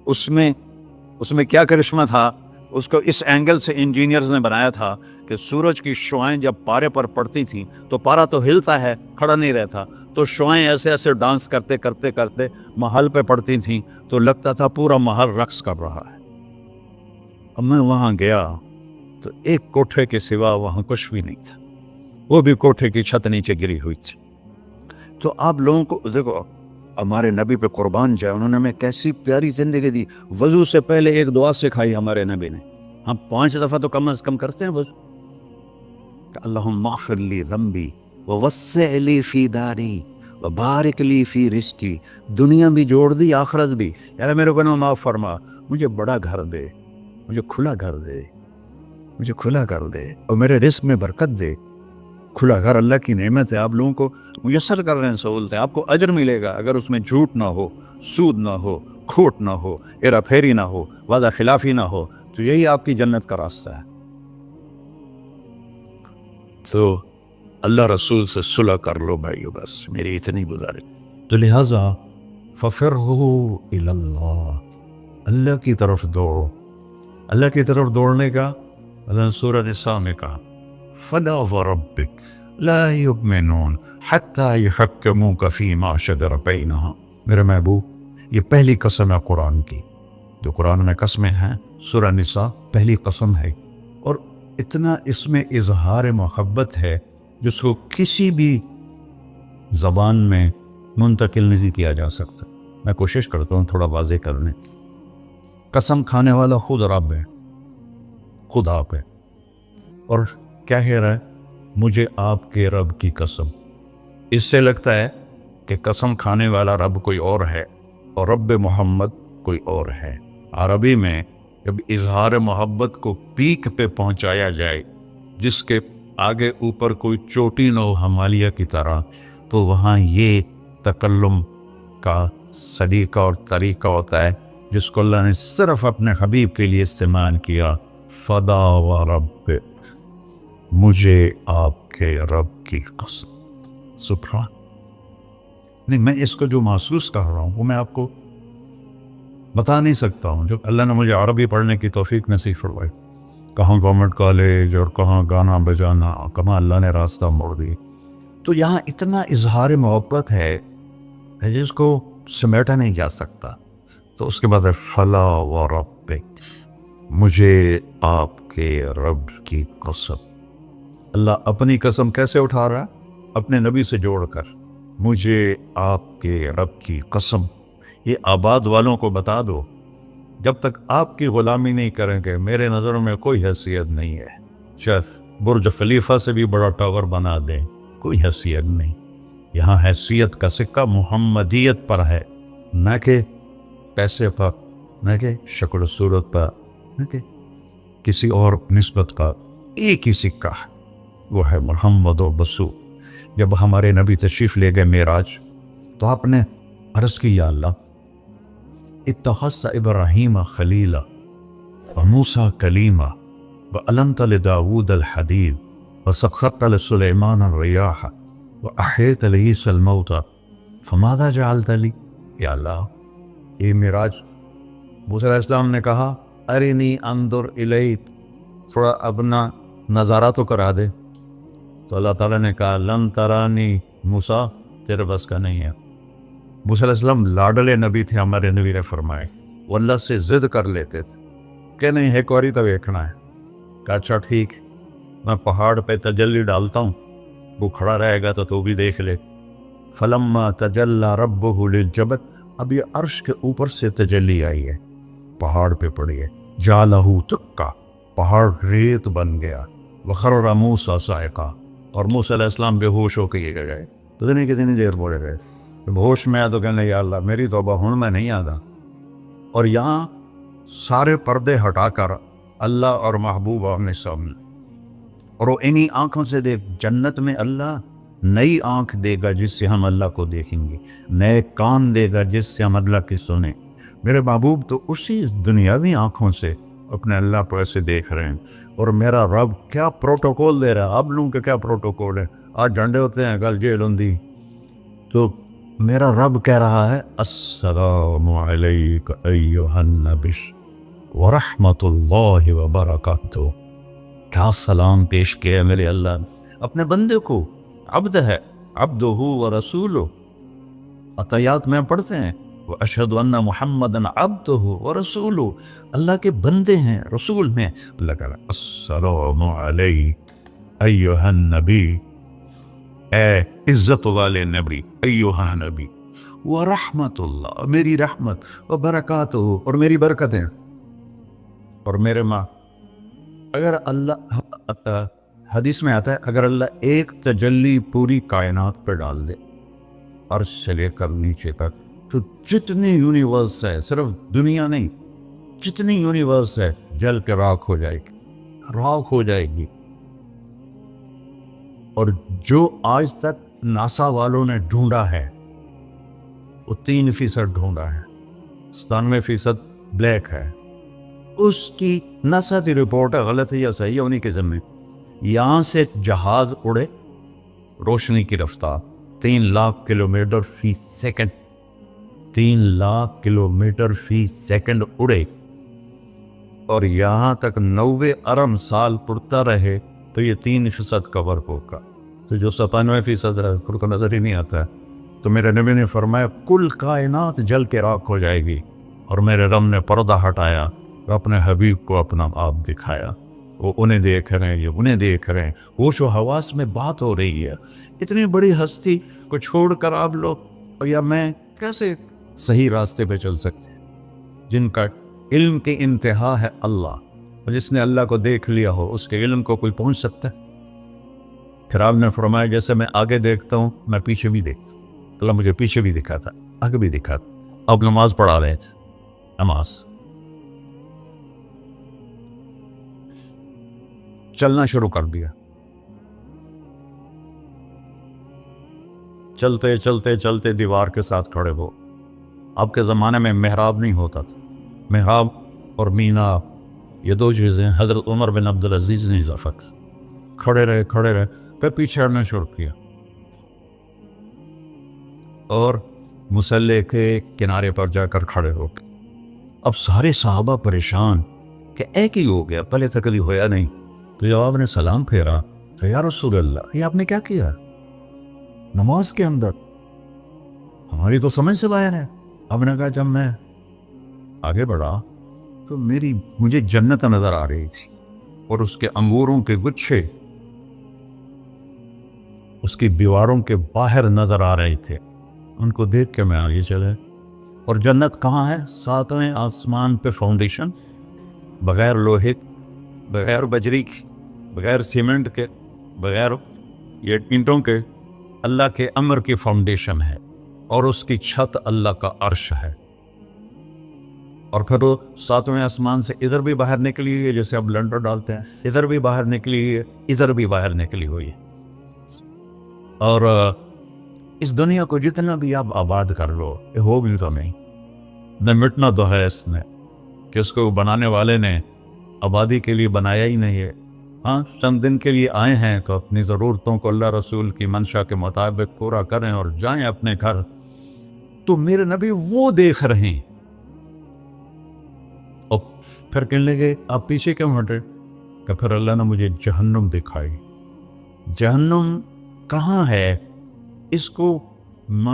اس میں کیا کرشمہ تھا؟ اس کو اس اینگل سے انجینئرز نے بنایا تھا کہ سورج کی شعائیں جب پارے پر پڑتی تھیں تو پارا تو ہلتا ہے، کھڑا نہیں رہتا، تو شعائیں ایسے ایسے ڈانس کرتے کرتے کرتے محل پہ پڑتی تھیں، تو لگتا تھا پورا محل رقص کر رہا ہے۔ اب میں وہاں گیا تو ایک کوٹھے کے سوا وہاں کچھ بھی نہیں تھا، وہ بھی کوٹھے کی چھت نیچے گری ہوئی تھی۔ تو آپ لوگوں کو دیکھو، ہمارے نبی پہ قربان جائے، انہوں نے ہمیں کیسی پیاری زندگی دی۔ وضو سے پہلے ایک دعا سکھائی ہمارے نبی نے، ہم 5 دفعہ تو کم از کم کرتے ہیں وضو، کہ اللہم اغفر لی ذنبی ووسع لی فی داری وبارک لی فی رزقی، دنیا بھی جوڑ دی، آخرت بھی، یار میرے کو نہ معاف فرما، مجھے بڑا گھر دے، مجھے کھلا گھر دے، مجھے کھلا گھر دے، اور میرے رزق میں برکت دے۔ کھلا گھر اللہ کی نعمت ہے، آپ لوگوں کو میسر کر رہے ہیں سہولتیں، آپ کو اجر ملے گا اگر اس میں جھوٹ نہ ہو، سود نہ ہو، کھوٹ نہ ہو، ہیرا پھیری نہ ہو، وعدہ خلافی نہ ہو، تو یہی آپ کی جنت کا راستہ ہے۔ تو اللہ رسول سے صلح کر لو بھائیو، بس میری اتنی گزارش۔ تو لہٰذا ففروا الی اللہ، اللہ کی طرف دوڑو۔ اللہ کی طرف دوڑنے کا اللہ نے سورہ نساء میں کہا فلا وربک لا یؤمنون حتی یحکموک فیما شجر بینہم۔ میرے محبوب، یہ پہلی قسم ہے قرآن کی، جو قرآن میں قسمیں ہیں، سورہ نساء پہلی قسم ہے، اور اتنا اس میں اظہار محبت ہے جس کو کسی بھی زبان میں منتقل نہیں کیا جا سکتا۔ میں کوشش کرتا ہوں تھوڑا واضح کرنے۔ قسم کھانے والا خود رب ہے، خود آپ ہے، اور کیا کہہ رہا ہے؟ مجھے آپ کے رب کی قسم۔ اس سے لگتا ہے کہ قسم کھانے والا رب کوئی اور ہے اور رب محمد کوئی اور ہے۔ عربی میں جب اظہار محبت کو پیک پہ پہنچایا جائے، جس کے آگے اوپر کوئی چوٹی نہ ہو ہمالیہ کی طرح، تو وہاں یہ تکلم کا سلیقہ اور طریقہ ہوتا ہے جس کو اللہ نے صرف اپنے حبیب کے لیے استعمال کیا۔ فدا و رب، مجھے آپ کے رب کی قسم۔ سبحان، نہیں، میں اس کو جو محسوس کر رہا ہوں وہ میں آپ کو بتا نہیں سکتا ہوں۔ جو اللہ نے مجھے عربی پڑھنے کی توفیق نصیب فرمائی، کہاں گورنمنٹ کالج اور کہاں گانا بجانا، کہاں اللہ نے راستہ موڑ دی، تو یہاں اتنا اظہار محبت ہے جس کو سمیٹا نہیں جا سکتا۔ تو اس کے بعد ہے فلا و ربک، مجھے آپ کے رب کی قسم۔ اللہ اپنی قسم کیسے اٹھا رہا ہے؟ اپنے نبی سے جوڑ کر، مجھے آپ کے رب کی قسم۔ یہ آباد والوں کو بتا دو، جب تک آپ کی غلامی نہیں کریں گے میرے نظر میں کوئی حیثیت نہیں ہے۔ شاید برج خلیفہ سے بھی بڑا ٹاور بنا دیں، کوئی حیثیت نہیں۔ یہاں حیثیت کا سکہ محمدیت پر ہے، نہ کہ پیسے پر، نہ کہ شکل و صورت پر، نہ کہ کسی اور نسبت کا۔ ایک ہی سکہ ہے، وہ ہے محمد و بسو. جب ہمارے نبی تشریف لے گئے معراج تو آپ نے عرض کی یا اللہ اتخذت ابراہیم خلیلا وموسیٰ کلیما وَأَلَنْتَ لِدَاوُودَ الْحَدِيدَ وَسَخَّرْتَ لِسُلَيْمَانَ الرِّيَاحَ وَأَحْيَيْتَ لِعِيسَى الْمَوْتَى فَمَاذَا جَعَلْتَ لِي. یا اللہ یہ معراج موسیٰ علیہ السلام نے کہا ارنی انظر الیک، تھوڑا اپنا نظارہ تو کرا دے. تو اللہ تعالیٰ نے کہا لن ترانی موسیٰ، تیرے بس کا نہیں ہے. موسیٰ علیہ السلام لاڈلے نبی تھے، ہمارے نبی نے فرمائے وہ اللہ سے ضد کر لیتے تھے کہ نہیں ایک باری تو دیکھنا ہے. کہا اچھا ٹھیک، میں پہاڑ پہ تجلی ڈالتا ہوں، وہ کھڑا رہے گا تو بھی دیکھ لے. فلما تجلی ربہ للجبل، اب یہ عرش کے اوپر سے تجلی آئی ہے، پہاڑ پہ پڑی ہے. جعلہ دکا، پہاڑ ریت بن گیا. وخر موسیٰ صاعقا، اور موسیٰ علیہ السلام بے ہوش ہو کے یہ گئے. پتہ نہیں کتنی دیر پڑے گئے. جب ہوش میں آیا تو کہنے یا اللہ میری توبہ ہوں میں نہیں آتا. اور یہاں سارے پردے ہٹا کر اللہ اور محبوب آمنے سامنے، اور وہ انہی آنکھوں سے دیکھ. جنت میں اللہ نئی آنکھ دے گا جس سے ہم اللہ کو دیکھیں گے، نئے کان دے گا جس سے ہم اللہ کی سنیں. میرے محبوب تو اسی دنیاوی آنکھوں سے اپنے اللہ پر ایسے دیکھ رہے ہیں. اور میرا رب کیا پروٹوکول دے رہا ہے. اب لوگوں کے کیا پروٹوکول ہے، آج جھنڈے ہوتے ہیں کل جیل ہوندی. تو میرا رب کہہ رہا ہے السلام علیک ایھا النبی ورحمۃ اللہ وبرکاتہ. کیا سلام پیش کیا میرے اللہ نے اپنے بندے کو. عبد ہے، عبدہ ورسولہ. عطیات میں پڑھتے ہیں وَأَشْهَدُ أَنَّ مُحَمَّدًا عَبْدُهُ وَرَسُولُهُ، اللہ کے بندے ہیں، رسول ہیں. اللہ کہہ رہا السلام علیک ایھا النبی، اے عزت والے نبی، ایھا نبی، ورحمۃ اللہ، میری رحمت، وبرکاتہ، اور میری برکتیں. اور میرے ماں اگر اللہ، حدیث میں آتا ہے اگر اللہ ایک تجلی پوری کائنات پہ ڈال دے عرش سے لے کر نیچے تک، تو جتنی یونیورس ہے، صرف دنیا نہیں، جتنی یونیورس ہے جل کے راکھ ہو جائے گی، راکھ ہو جائے گی. اور جو آج تک ناسا والوں نے ڈھونڈا ہے وہ 3% ڈھونڈا ہے، 97% بلیک ہے. اس کی ناسا کی رپورٹ ہے، غلط ہے یا صحیح ہے انہیں کے ذمہ. یہاں سے جہاز اڑے روشنی کی رفتار 3,00,000 کلومیٹر فی سیکنڈ، 3,00,000 کلومیٹر فی سیکنڈ اڑے، اور یہاں تک 90 ارب سال اڑتا رہے تو یہ 3% کور ہوگا. تو جو 97% ہے پھر تو نظر ہی نہیں آتا ہے. تو میرے نبی نے فرمایا کل کائنات جل کے راکھ ہو جائے گی. اور میرے رب نے پردہ ہٹایا، اپنے حبیب کو اپنا آپ دکھایا. وہ انہیں دیکھ رہے ہیں، یہ انہیں دیکھ رہے ہیں. ہوش و حواس میں بات ہو رہی ہے. اتنی بڑی ہستی کو چھوڑ کر آپ لوگ یا میں کیسے صحیح راستے پہ چل سکتے ہیں؟ جن کا علم کی انتہا ہے اللہ، اور جس نے اللہ کو دیکھ لیا ہو اس کے علم کو کوئی پہنچ سکتا ہے؟ پھر آپ نے فرمایا جیسے میں آگے دیکھتا ہوں میں پیچھے بھی دیکھتا ہوں. اللہ مجھے پیچھے بھی دکھا تھا، آگے بھی دکھا تھا. اب نماز پڑھا رہے تھے، نماز چلنا شروع کر دیا. چلتے چلتے چلتے دیوار کے ساتھ کھڑے ہو. آپ کے زمانے میں محراب نہیں ہوتا تھا. محراب اور مینار یہ دو چیزیں حضرت عمر بن عبدالعزیز نے اضافہ کی. کھڑے رہے کھڑے رہے، پھر پیچھے ہٹنا شروع کیا اور مصلی کے کنارے پر جا کر کھڑے ہو. اب سارے صحابہ پریشان کہ ایک ہی ہو گیا، پہلے تک کبھی ہویا نہیں. تو جب آپ نے سلام پھیرا کہ یا رسول اللہ، یہ آپ نے کیا کیا نماز کے اندر؟ ہماری تو سمجھ سے باہر ہے. آپ نے کہا جب میں آگے بڑھا تو مجھے جنت نظر آ رہی تھی، اور اس کے انگوروں کے گچھے اس کی دیواروں کے باہر نظر آ رہے تھے. ان کو دیکھ کے میں آگے چلے. اور جنت کہاں ہے؟ 7ویں آسمان پہ فاؤنڈیشن، بغیر لوہے، بغیر بجری کی، بغیر سیمنٹ کے، بغیر یہ اینٹوں کے، اللہ کے امر کی فاؤنڈیشن ہے، اور اس کی چھت اللہ کا عرش ہے. اور پھر وہ ساتویں آسمان سے ادھر بھی باہر نکلی ہے، جیسے اب لنڈر ڈالتے ہیں، ادھر بھی باہر نکلی ہے، ادھر بھی باہر نکلی ہوئی ہے. اور اس دنیا کو جتنا بھی آپ آباد کر لو، یہ ہو بھی تو نہیں، نہ مٹنا تو ہے اس نے، کہ اس کو بنانے والے نے آبادی کے لیے بنایا ہی نہیں ہے. ہاں چند دن کے لیے آئے ہیں تو اپنی ضرورتوں کو اللہ رسول کی منشا کے مطابق پورا کریں اور جائیں اپنے گھر. تو میرے نبی وہ دیکھ رہے ہیں. اور پھر کہنے لگے آپ پیچھے کیوں ہٹے؟ کہ پھر اللہ نے مجھے جہنم دکھائی. جہنم کہاں ہے اس کو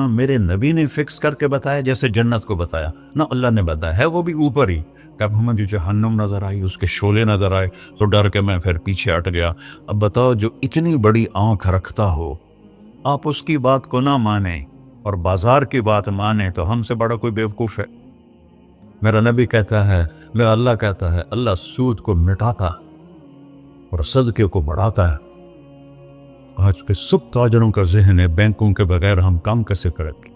میرے نبی نے فکس کر کے بتایا جیسے جنت کو بتایا؟ نہ، اللہ نے بتایا ہے وہ بھی اوپر ہی. کب مجھے جہنم نظر آئی، اس کے شعلے نظر آئے تو ڈر کے میں پھر پیچھے ہٹ گیا. اب بتاؤ، جو اتنی بڑی آنکھ رکھتا ہو، آپ اس کی بات کو نہ مانیں اور بازار کی بات مانیں تو ہم سے بڑا کوئی بیوقوف ہے؟ میرا نبی کہتا ہے، میرا اللہ کہتا ہے، اللہ سود کو مٹاتا اور صدقے کو بڑھاتا ہے. آج کے سب تاجروں کا ذہن ہے بینکوں کے بغیر ہم کام کیسے کریں گے.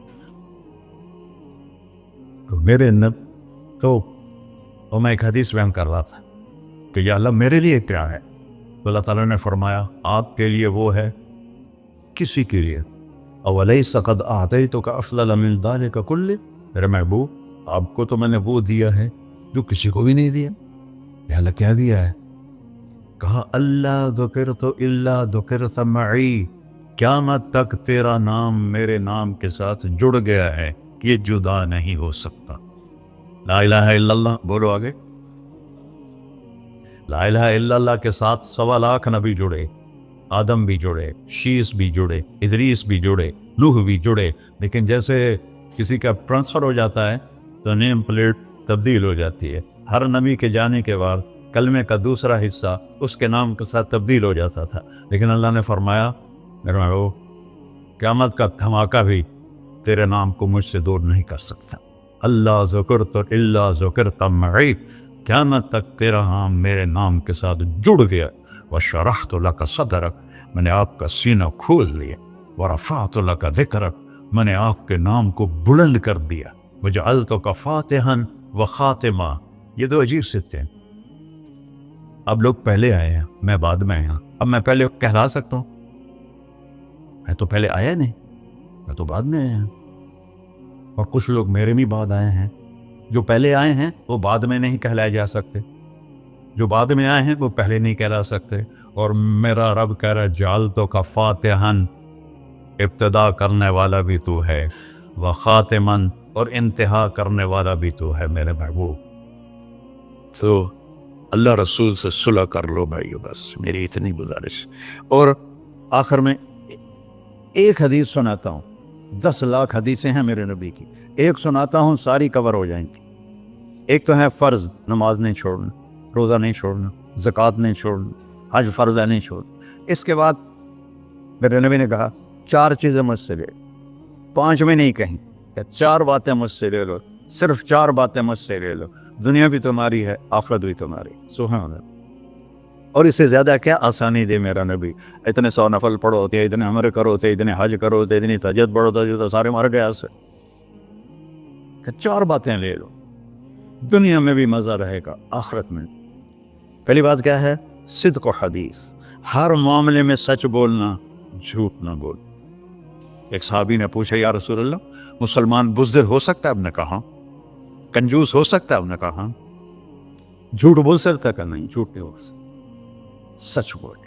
تو میرے تو میں ایک حدیث بیان کر رہا تھا کہ یا اللہ میرے لیے کیا ہے؟ تو اللہ تعالیٰ نے فرمایا آپ کے لیے وہ ہے کسی کے لیے. اولیس قد اعطیتک افضل من ذلک کلہ، میرے محبوب آپ کو تو میں نے وہ دیا ہے جو کسی کو بھی نہیں دیا. یا اللہ کیا دیا ہے؟ کہا اللہ ذکرت الا ذکرت معی، قیامت تک تیرا نام میرے نام کے ساتھ جڑ گیا ہے، یہ جدا نہیں ہو سکتا. لا الہ الا اللہ بولو آگے. لا الہ الا اللہ کے ساتھ 1.25 لاکھ نبی جڑے، آدم بھی جڑے، شیس بھی جڑے، ادریس بھی جڑے، نوح بھی جڑے. لیکن جیسے کسی کا ٹرانسفر ہو جاتا ہے تو نیم پلیٹ تبدیل ہو جاتی ہے. ہر نبی کے جانے کے بعد کلمے کا دوسرا حصہ اس کے نام کے ساتھ تبدیل ہو جاتا تھا. لیکن اللہ نے فرمایا میرے محبوب قیامت کا دھماکہ بھی تیرے نام کو مجھ سے دور نہیں کر سکتا. اللہ ذکرت الا ذکرت معی، قیامت تک تیرا نام میرے نام کے ساتھ جڑ گیا. وشرحت لک صدرک، میں نے آپ کا سینہ کھول لیا. ورفعت لک ذکرک، میں نے آپ کے نام کو بلند کر دیا. وجعلتک فاتحا وخاتما. یہ دو عجیب صفتے ہیں. اب لوگ پہلے آئے ہیں، میں بعد میں آیا. اب میں پہلے کہلا سکتا ہوں؟ میں تو پہلے آیا نہیں، میں تو بعد میں آیا. اور کچھ لوگ میرے بھی بعد آئے ہیں. جو پہلے آئے ہیں وہ بعد میں نہیں کہلائے جا سکتے، جو بعد میں آئے ہیں وہ پہلے نہیں کہلا سکتے. اور میرا رب کہہ رہا جعلتک فاتحا، ابتدا کرنے والا بھی تو ہے، وخاتما، اور انتہا کرنے والا بھی تو ہے میرے محبوب. تو اللہ رسول سے صلح کر لو بھائیو، بس میری اتنی گزارش. اور آخر میں ایک حدیث سناتا ہوں. 10 لاکھ حدیثیں ہیں میرے نبی کی، ایک سناتا ہوں ساری کور ہو جائیں گی. ایک تو ہے فرض، نماز نہیں چھوڑنا، روزہ نہیں چھوڑنا، زکوٰۃ نہیں چھوڑنا، حج فرض ہے نہیں چھوڑنا. اس کے بعد میرے نبی نے کہا 4 چیزیں مجھ سے لے، 5 میں نہیں کہیں کہ 4 باتیں مجھ سے لے لو، صرف 4 باتیں مجھ سے لے لو، دنیا بھی تمہاری ہے، آخرت بھی تمہاری. سبحان اللہ. اور اس سے زیادہ کیا آسانی دے میرا نبی. اتنے 100 نفل پڑھو ہوتے، اتنے عمرے کرو ہوتے، اتنے حج کرو ہوتے، اتنی تہجد پڑھو ہوتے، تو سارے مر گئے آج سے. کہ 4 باتیں لے لو، دنیا میں بھی مزہ رہے گا، آخرت میں. پہلی بات کیا ہے؟ صدق و حدیث، ہر معاملے میں سچ بولنا، جھوٹ نہ بول. ایک صحابی نے پوچھا یا رسول اللہ مسلمان بزدل ہو سکتا ہے؟ اب نے کہا. کنجوس ہو سکتا ہے؟ اب نے کہا. جھوٹ بول سکتا ہے؟ کہ نہیں، جھوٹ نہیں ہو سکتا. سچ بول،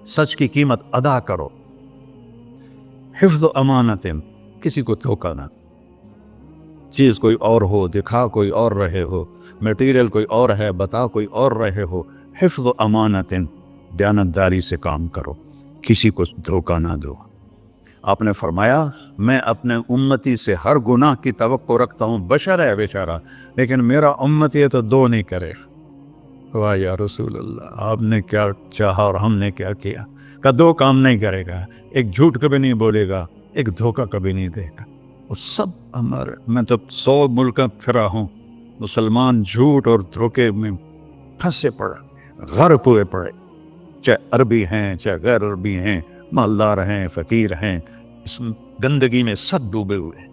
سچ کی قیمت ادا کرو. حفظ و امانت، کسی کو دھوکہ نہ. چیز کوئی اور ہو، دکھا کوئی اور رہے ہو، میٹیریل کوئی اور ہے، بتا کوئی اور رہے ہو. حفظ و امانت، دیانتداری سے کام کرو، کسی کو دھوکہ نہ دو. آپ نے فرمایا میں اپنے امتی سے ہر گناہ کی توقع رکھتا ہوں، بشر ہے بیچارہ، لیکن میرا امتی ہے تو 2 نہیں کرے. واہ یا رسول اللہ، آپ نے کیا چاہا اور ہم نے کیا کیا. کہ 2 کام نہیں کرے گا، ایک جھوٹ کبھی نہیں بولے گا، ایک دھوکہ کبھی نہیں دے گا. وہ سب ہمارے، میں تو 100 ملک پھرا ہوں، مسلمان جھوٹ اور دھوکے میں پھنسے پڑے، غرق ہوئے پڑے، چاہے عربی ہیں چاہے غیر عربی ہیں، مالدار ہیں فقیر ہیں، اس گندگی میں سب ڈوبے ہوئے.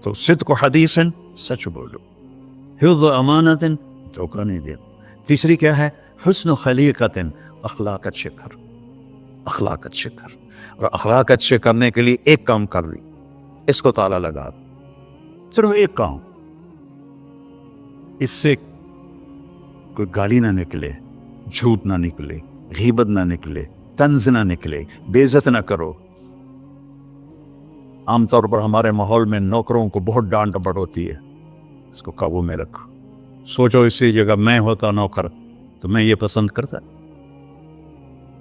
تو صدق و حدیث، سچ بولو. حفظ امانت، دھوکہ نہیں دینا. تیسری کیا ہے؟ حسن خلیقت، اخلاق اچھے کر. اخلاق اچھے کر. اور اخلاق اچھے کرنے کے لیے ایک کام کر لی، اس کو تالا لگا، صرف ایک کام. اس سے کوئی گالی نہ نکلے، جھوٹ نہ نکلے، غیبت نہ نکلے، طنز نہ نکلے، بے عزت نہ کرو. عام طور پر ہمارے ماحول میں نوکروں کو بہت ڈانٹ ڈپٹ ہوتی ہے، اس کو قابو میں رکھو. سوچو اسی جگہ میں ہوتا نوکر تو میں یہ پسند کرتا.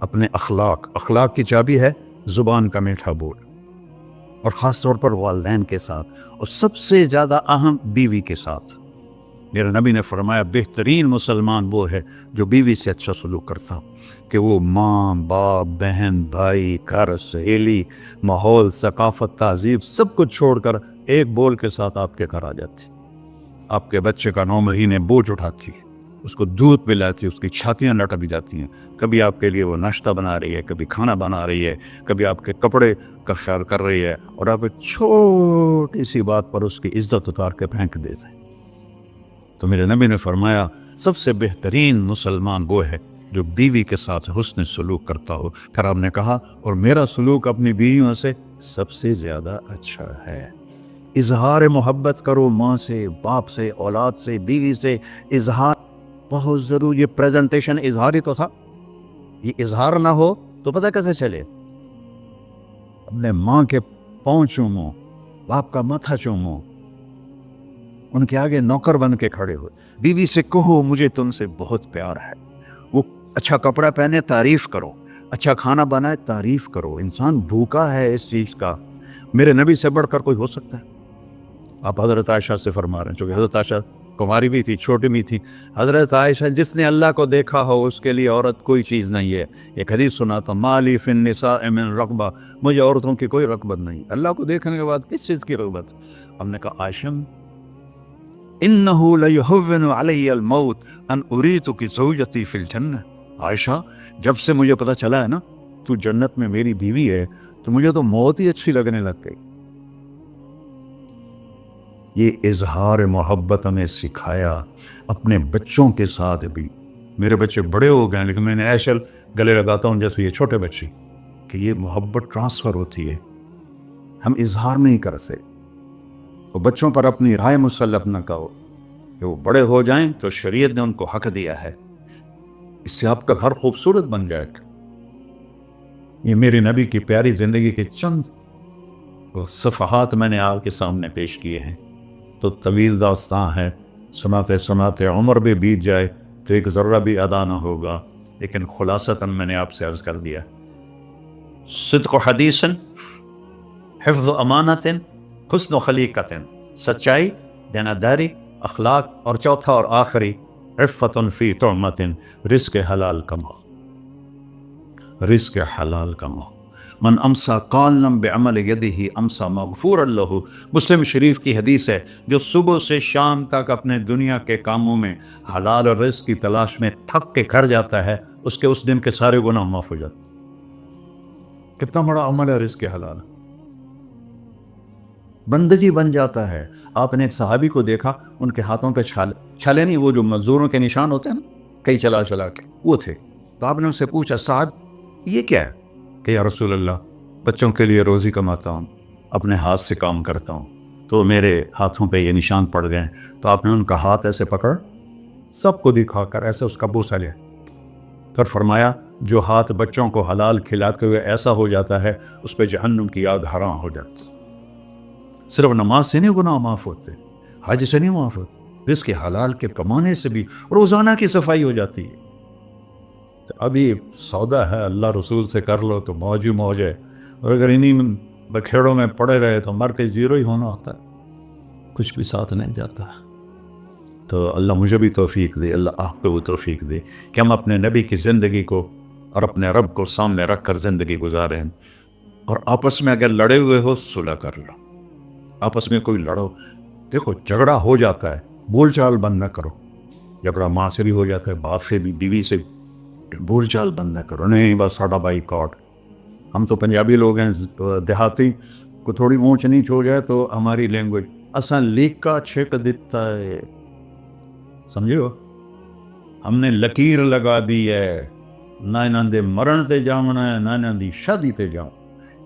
اپنے اخلاق کی چابی ہے زبان کا میٹھا بول، اور خاص طور پر والدین کے ساتھ، اور سب سے زیادہ اہم بیوی کے ساتھ. میرے نبی نے فرمایا بہترین مسلمان وہ ہے جو بیوی سے اچھا سلوک کرتا، کہ وہ ماں باپ بہن بھائی گھر سہیلی ماحول ثقافت تہذیب سب کچھ چھوڑ کر ایک بول کے ساتھ آپ کے گھر آ جاتی. آپ کے بچے کا 9 مہینے بوجھ اٹھاتی ہے، اس کو دودھ پلاتی ہے، اس کی چھاتیاں لٹک جاتی ہیں. کبھی آپ کے لیے وہ ناشتہ بنا رہی ہے، کبھی کھانا بنا رہی ہے، کبھی آپ کے کپڑے کا خیال کر رہی ہے، اور آپ ایک چھوٹی سی بات پر اس کی عزت اتار کے پھینک دیتے ہیں. تو میرے نبی نے فرمایا سب سے بہترین مسلمان وہ ہے جو بیوی کے ساتھ حسن سلوک کرتا ہو. پھر آپ نے کہا اور میرا سلوک اپنی بیویوں سے سب سے زیادہ اچھا ہے. اظہار محبت کرو، ماں سے باپ سے اولاد سے بیوی سے. اظہار بہت ضروری. یہ پریزنٹیشن اظہار ہی تو تھا. یہ اظہار نہ ہو تو پتہ کیسے چلے؟ اپنے ماں کے پاؤں چومو، باپ کا ماتھا چومو، ان کے آگے نوکر بن کے کھڑے ہوئے. بیوی سے کہو مجھے تم سے بہت پیار ہے. وہ اچھا کپڑا پہنے تعریف کرو، اچھا کھانا بنائے تعریف کرو. انسان بھوکا ہے اس چیز کا. میرے نبی سے بڑھ کر کوئی ہو سکتا ہے؟ آپ حضرت عائشہ سے فرما رہے ہیں، چونکہ حضرت عائشہ کماری بھی تھی، چھوٹی بھی تھی. حضرت عائشہ جس نے اللہ کو دیکھا ہو اس کے لیے عورت کوئی چیز نہیں ہے. ایک حدیث سنا تھا مالی فی النساء من رغبہ، مجھے عورتوں کی کوئی رغبت نہیں. اللہ کو دیکھنے کے بعد کس چیز کی رغبت؟ ہم نے کہا عائشہ انہو لیہون علی الموت ان اریتک زوجتی فی الجنہ. عائشہ جب سے مجھے پتا چلا ہے نا تو جنت میں میری بیوی ہے تو مجھے تو موت ہی اچھی لگنے لگ گئی. یہ اظہار محبت ہمیں سکھایا. اپنے بچوں کے ساتھ بھی. میرے بچے بڑے ہو گئے لیکن میں نے ایشل گلے لگاتا ہوں جیسے یہ چھوٹے بچے، کہ یہ محبت ٹرانسفر ہوتی ہے. ہم اظہار نہیں کر سکتے. تو بچوں پر اپنی رائے مسلط نہ کہو کہ وہ بڑے ہو جائیں تو شریعت نے ان کو حق دیا ہے. اس سے آپ کا گھر خوبصورت بن جائے گا. یہ میری نبی کی پیاری زندگی کے چند صفحات میں نے آپ کے سامنے پیش کیے ہیں. تو طویل داستان ہے، سناتے سناتے عمر بھی بیت جائے تو ایک ذرہ بھی ادا نہ ہوگا. لیکن خلاصتاً میں نے آپ سے عرض کر دیا، صدق و حدیث، حفظ و امانت، حسن و خلیقت، سچائی، دیانتداری، اخلاق، اور چوتھا اور آخری عفت فی طعمت، رزق حلال کماؤ. رزق حلال کماؤ. من امسا قالنا بعمل یدہ امسا مغفورا لہ. مسلم شریف کی حدیث ہے، جو صبح سے شام تک اپنے دنیا کے کاموں میں حلال اور رزق کی تلاش میں تھک کے گھر جاتا ہے اس کے اس دن کے سارے گناہ معاف ہو جاتے. کتنا بڑا عمل ہے رزق حلال. بندگی بن جاتا ہے. آپ نے ایک صحابی کو دیکھا، ان کے ہاتھوں پہ چھالے نہیں، وہ جو مزدوروں کے نشان ہوتے ہیں نا کئی چلا چلا کے، وہ تھے. تو آپ نے ان سے پوچھا سعد یہ کیا ہے؟ کہ یا رسول اللہ بچوں کے لیے روزی کماتا ہوں، اپنے ہاتھ سے کام کرتا ہوں، تو میرے ہاتھوں پہ یہ نشان پڑ گئے. تو آپ نے ان کا ہاتھ ایسے پکڑ سب کو دکھا کر ایسے اس کا بوسہ لیا، پھر فرمایا جو ہاتھ بچوں کو حلال کھلاتے ہوئے ایسا ہو جاتا ہے اس پہ جہنم کی آگ حرام ہو جاتی. صرف نماز سے نہیں گناہ معاف ہوتے، حج سے نہیں معاف ہوتے، رزق حلال کے کمانے سے بھی روزانہ کی صفائی ہو جاتی ہے. ابھی سودا ہے اللہ رسول سے کر لو تو موج ہی موج ہے، اور اگر انہیں بکھیڑوں میں پڑے رہے تو مر کے زیرو ہی ہونا ہوتا ہے، کچھ بھی ساتھ نہیں جاتا. تو اللہ مجھے بھی توفیق دے، اللہ آپ کو بھی توفیق دے کہ ہم اپنے نبی کی زندگی کو اور اپنے رب کو سامنے رکھ کر زندگی گزاریں. اور آپس میں اگر لڑے ہوئے ہو صلح کر لو. آپس میں کوئی لڑو، دیکھو جھگڑا ہو جاتا ہے، بول چال بند نہ کرو. جھگڑا ماں سے بھی ہو جاتا ہے، باپ سے بھی، بیوی سے بھی. بول چال بند نہ کرو، نہیں بس ساڈا بائی کاٹ. ہم تو پنجابی لوگ ہیں، دیہاتی کو تھوڑی اونچ نیچ ہو جائے تو ہماری لینگویج اساں لیکا چھک دیتا ہے. سمجھو ہم نے لکیر لگا دی ہے نہ انہاں دے مرن تے جاونا ہے نہ انہاں دی شادی تے جاؤں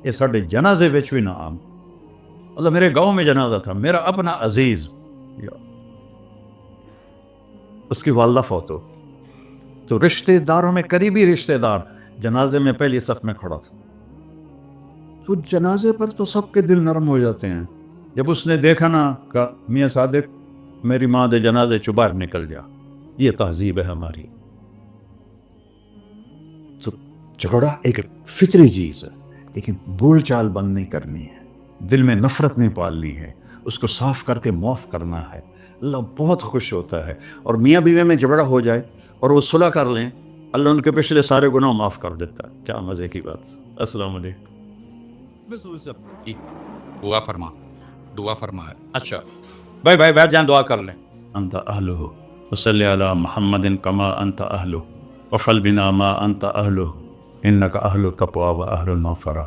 یہ ساڈے جنازے وچ بھی نہ آم مطلب میرے گاؤں میں جنازہ تھا میرا اپنا عزیز اس کی والدہ فوت ہو تو رشتہ داروں میں قریبی رشتہ دار جنازے میں پہلی صف میں کھڑا تھا تو جنازے پر تو سب کے دل نرم ہو جاتے ہیں جب اس نے دیکھا نا کہ میاں صادق میری ماں دے جنازے چ باہر نکل جا یہ تہذیب ہے ہماری تو جھگڑا ایک فطری چیز ہے لیکن بول چال بند نہیں کرنی ہے دل میں نفرت نہیں پالنی ہے اس کو صاف کر کے معاف کرنا ہے اللہ بہت خوش ہوتا ہے اور میاں بیوی میں جھگڑا ہو جائے اور وہ صلح کر لیں اللہ ان کے پچھلے سارے گناہ معاف کر دیتا ہے کیا مزے کی بات السلام علیکم دعا فرما ہے اچھا بھائی بیٹھ جائیں دعا کر لیں انت اہلہ وصلی علی محمد کما انت اہلہ وفعل بنا ما انت اہلہ انک اہل التقوی و اہل المغفرہ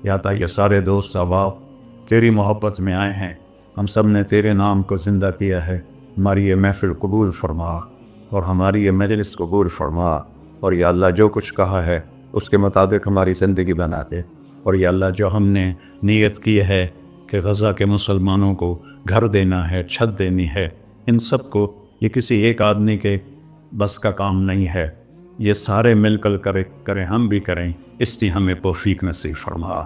یا تا یہ سارے دوست احباب تیری محبت میں آئے ہیں ہم سب نے تیرے نام کو زندہ کیا ہے ہماری یہ محفل قبول فرما اور ہماری یہ مجلس قبول فرما اور یا اللہ جو کچھ کہا ہے اس کے مطابق ہماری زندگی بنا دے اور یا اللہ جو ہم نے نیت کی ہے کہ غزہ کے مسلمانوں کو گھر دینا ہے چھت دینی ہے ان سب کو یہ کسی ایک آدمی کے بس کا کام نہیں ہے یہ سارے مل کر کریں ہم بھی کریں اس لیے ہمیں توفیق نصیب فرما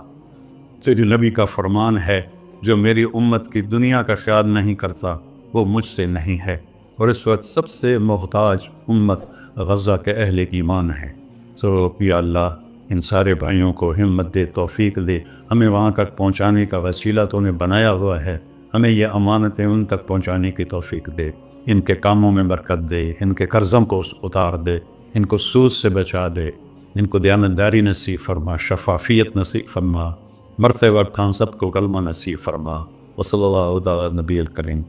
تیری نبی کا فرمان ہے جو میری امت کی دنیا کا خیال نہیں کرتا وہ مجھ سے نہیں ہے اور اس وقت سب سے محتاج امت غزہ کے اہل ایمان ہے تو یا اللہ ان سارے بھائیوں کو ہمت دے توفیق دے ہمیں وہاں تک پہنچانے کا وسیلہ تو نے بنایا ہوا ہے ہمیں یہ امانتیں ان تک پہنچانے کی توفیق دے ان کے کاموں میں برکت دے ان کے قرضوں کو اتار دے ان کو سود سے بچا دے ان کو دیانتداری نصیب فرما شفافیت نصیب فرما مرتے وقت ہم سب کو کلمہ نصیب فرما وصلی اللہ علیہ نبی الکریم